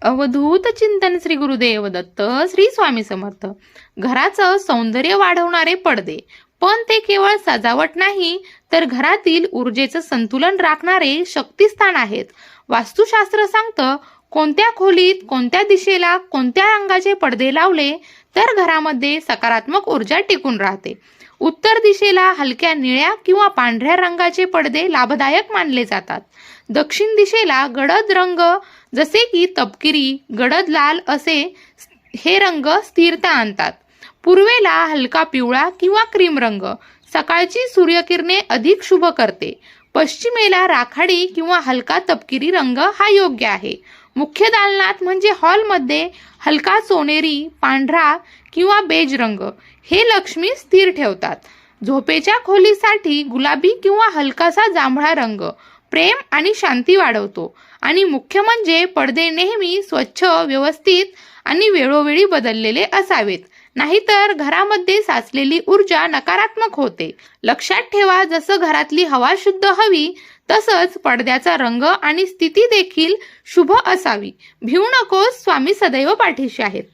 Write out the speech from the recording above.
अवधूत चिंतन श्री गुरुदेव दत्त श्री स्वामी समर्थ. घराचं सौंदर्य वाढवणारे पडदे, पण ते केवळ सजावट नाही तर घरातील ऊर्जेचं संतुलन राखणारे शक्तिस्थान आहेत. वास्तुशास्त्र सांगतं कोणत्या खोलीत, कोणत्या दिशेला, कोणत्या रंगाचे पडदे लावले तर घरामध्ये सकारात्मक ऊर्जा टिकून राहते. उत्तर दिशेला हलक्या निळ्या किंवा पांढऱ्या रंगाचे पडदे लाभदायक मानले जातात. दक्षिण दिशेला गडद रंग जसे की तपकिरी, गडद लाल असे हे रंग स्थिरता आणतात. पूर्वेला हलका पिवळा किंवा क्रीम रंग सकाळची सूर्यकिरणे अधिक शुभ करते. पश्चिमेला राखाडी किंवा हलका तपकिरी रंग हा योग्य आहे. मुख्य दालनात म्हणजे हॉलमध्ये हलका सोनेरी, पांढरा किंवा बेज रंग हे लक्ष्मी स्थिर ठेवतात. झोपेच्या खोलीसाठी गुलाबी किंवा हलकासा जांभळा रंग प्रेम आणि शांती वाढवतो. आणि मुख्य म्हणजे पडदे नेहमी स्वच्छ, व्यवस्थित आणि वेळोवेळी बदललेले असावेत, नाहीतर घरामध्ये साचलेली ऊर्जा नकारात्मक होते. लक्षात ठेवा, जसं घरातली हवा शुद्ध हवी तसंच पडद्याचा रंग आणि स्थिती देखील शुभ असावी. भिवू नकोस, स्वामी सदैव पाठीशी आहेत.